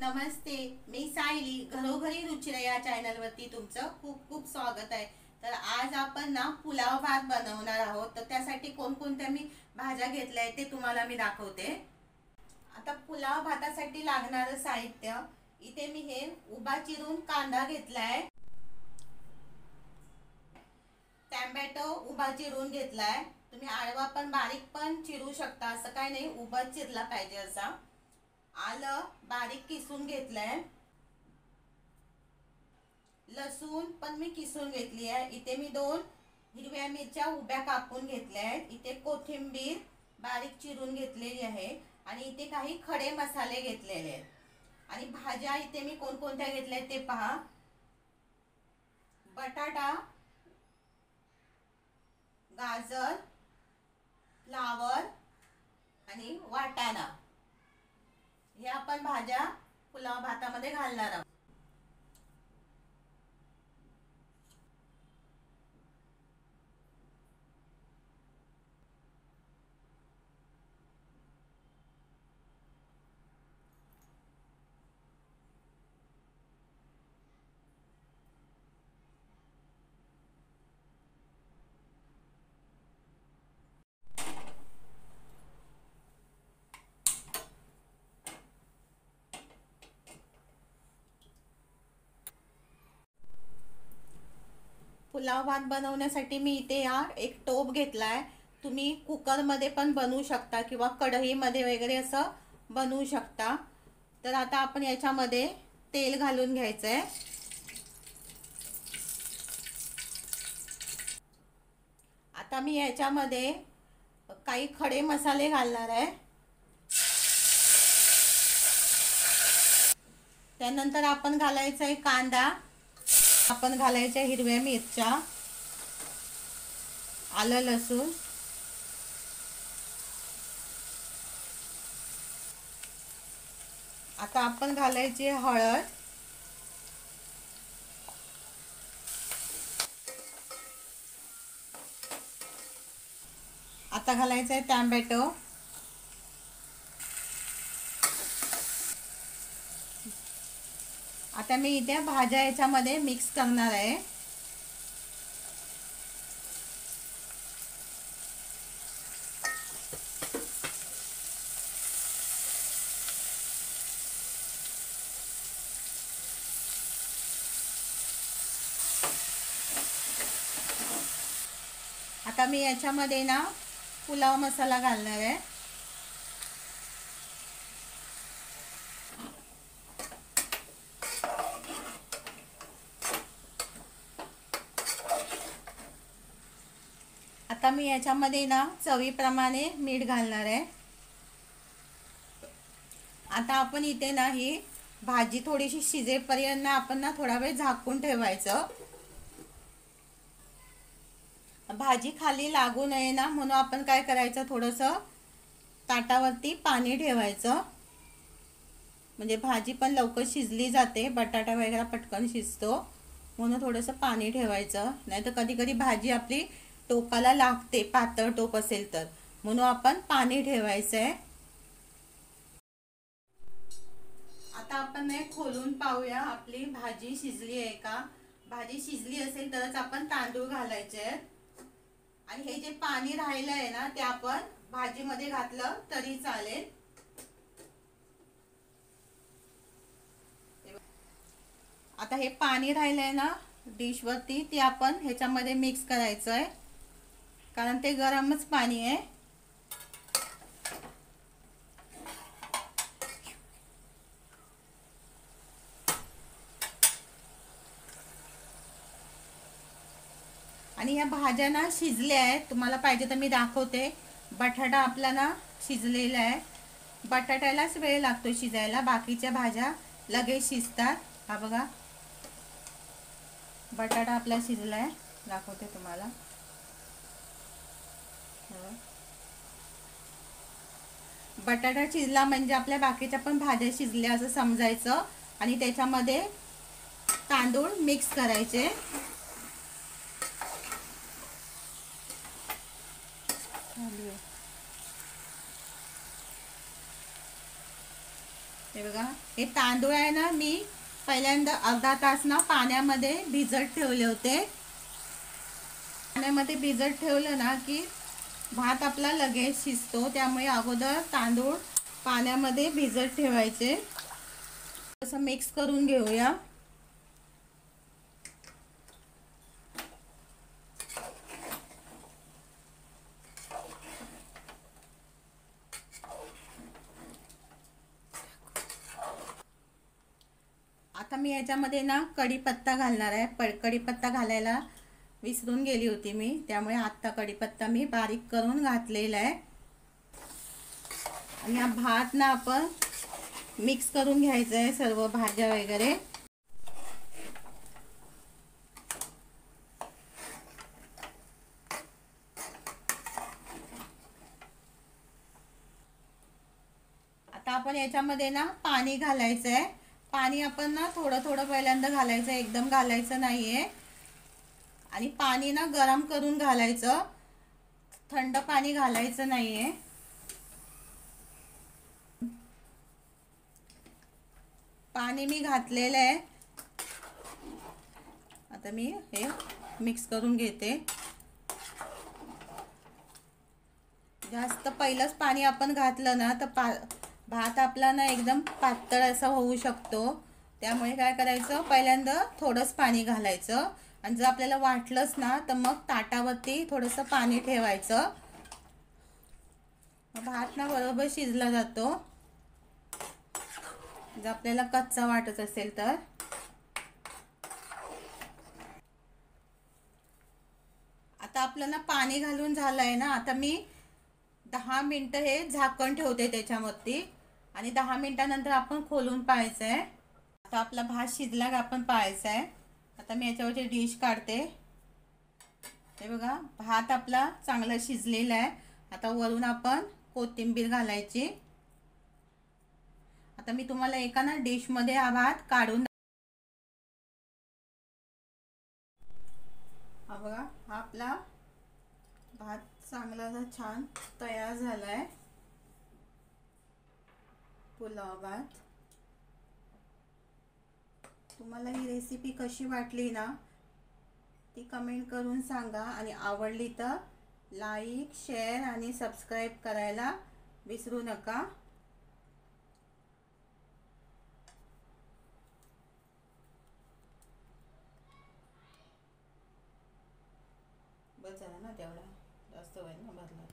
नमस्ते. मी सायली घरोघरी रुचिरा या चॅनलवरती तुमचं खूप खूप स्वागत आहे. तर आज आपण ना पुलाव भात बनवणार आहोत. तर त्यासाठी कोणकोणत्या मी भाज्या घेतल्या आहेत ते तुम्हाला मी दाखवते. आता पुलाव भातासाठी लागणारं साहित्य इथे मी हे उभा चिरून कांदा घेतलाय, टोमॅटो उभा चिरून घेतलाय. तुम्ही आडवा पण बारीक पण चिरू शकता, असं काही नाही, उभा चिरला पाहिजे असा. आलं बारीक किसून घेतलंय, लसूण पण मी किसून घेतली आहे. इथे मी 2 हिरव्या मिरच्या उभ्या कापून घेतल्या आहेत. इथे कोथिंबीर बारीक चिरून घेतलेली आहे आणि इथे काही खडे मसाले घेतलेले आहेत. आणि भाज्या इथे मी कोणकोणत्या घेतल्या ते पहा. बटाटा, गाजर, फ्लावर आणि वाटाणा हे आपण भाज्या पुलाव भातामध्ये घालणार आहोत. पुलाव भात बनवण्यासाठी मी इथे एक टोप घेतलाय. तुम्ही कुकरमध्ये पण बनवू शकता किंवा कढईमध्ये वगैरे असं बनवू शकता. तर आता आपण याच्यामध्ये तेल घालून घ्यायचंय. आता मी याच्यामध्ये काही खडे मसाले घालणार आहे. त्यानंतर आपण घालायचा आहे कांदा, आपण घालायच्या हिरव्या मिरच्या, आलं लसूण, आता आपण घालायची हळद, आता घालायचं आहे टोमॅटो, आता मी इथे भाज्या याच्यामध्ये मिक्स करणार आहे. आता मी याच्यामध्ये ना पुलाव मसाला घालणार आहे. आता मी याच्यामध्ये ना चवीप्रमाणे मीठ घालणार आहे. आता आपण इथे ना ही भाजी थोडीशी शिजेपर्यंत आपण ना थोडा वेळ झाकून ठेवायचं. भाजी खाली लागू नये ना, म्हणून आपण काय करायचं, थोडंसं ताटावरती पाणी ठेवायचं, म्हणजे भाजी पण लवकर शिजली जाते. बटाटा वगैरे पटकन शिजतो म्हणून थोडंसं पाणी ठेवायचं. नाही तर कधी कधी भाजी आपली टोपाला लागते, पातळ टोप असेल तर, म्हणून आपण पाणी ठेवायचं आहे. आता आपण हे खोलून पाहूया आपली भाजी शिजली आहे का. भाजी शिजली असेल तरच आपण तांदूळ घालायचे आहेत. आणि हे जे पाणी राहिलं आहे ना ते आपण भाजीमध्ये घातलं तरी चालेल. आता हे पाणी राहिलंय ना डिशवरती, ते आपण ह्याच्यामध्ये मिक्स करायचं आहे, कारण ते गरमच पाणी आहे. आणि ह्या भाज्या ना शिजल्या आहेत, तुम्हाला पाहिजे तर मी दाखवते. बटाटा आपला ना शिजलेला आहे. बटाट्यालाच वेळ लागतो शिजायला, बाकीच्या भाज्या लगेच शिजतात. हा बघा, बटाटा आपला शिजलाय, दाखवते तुम्हाला. बटाटा शिजला म्हणजे आपल्या बाकीच्या पण भाज्या शिजल्या असं समजायचं. आणि त्याच्यामध्ये तांदूळ मिक्स करायचे. हे बघा, हे तांदूळ आहे ना, मी पहिल्यांदा अर्धा तास ना पाण्यामध्ये भिजत ठेवले होते. पाण्यामध्ये भिजत ठेवलं ना की भात आपला लगेच शिजतो, त्यामुळे अगोदर तांदूळ पाण्यामध्ये भिजत ठेवायचे. असं मिक्स करून घेऊया. आता मी याच्यामध्ये ना कढीपत्ता घालणार आहे. कढीपत्ता घालायला विसरून गेली होती मी, त्यामुळे आता कढीपत्ता मी बारीक करून घातलेला आहे. आणि हा भात ना आपण मिक्स करून घ्यायचा आहे, सर्व भाज्या वगैरे. आता आपण याच्यामध्ये ना पाणी घालायचं आहे. पाणी आपण ना थोडं थोडं पहिल्यांदा घालायचं, एकदम घालायचं नाहीये. आणि पाणी ना गरम करून घालायचं, थंड पाणी घालायचं नाहीये. पाणी मी घातलेलं आहे. आता मी हे मिक्स करून घेते. जास्त पहिलंच पाणी आपण घातलं ना तर भात आपला ना एकदम पातळ असा होऊ शकतो. त्यामुळे काय करायचं, पहिल्यांदा थोडंच पाणी घालायचं. आणि जर आपल्याला वाटलंच ना तर मग ताटावरती थोडंसं पाणी ठेवायचं. भात ना बरोबर शिजला जातो, जर आपल्याला कच्चा वाटत असेल तर. आता आपलं ना पाणी घालून झालंय ना. आता मी 10 मिनटं हे झाकण ठेवते त्याच्यावरती, आणि 10 मिनिटानंतर आपण खोलून पाहायचं आहे. आता आपला भात शिजला का आपण पाहायचं आहे. आता मी याच्यावरची डिश काढते. हे बघा, भात आपला चांगला शिजलेला आहे. आता वरून आपण कोथिंबीर घालायची. आता मी तुम्हाला एका ना डिशमध्ये हा भात काढून, हा बघा, हा आपला भात चांगला छान तयार झालाय, पुलाव भात. तुम्हाला ही रेसिपी कशी वाटली ना ती कमेंट करून सांगा. आणि आवडली तर लाईक, शेअर आणि सबस्क्राईब करायला विसरू नका. बस झाला ना, तेवढा जास्त होईल ना भरला.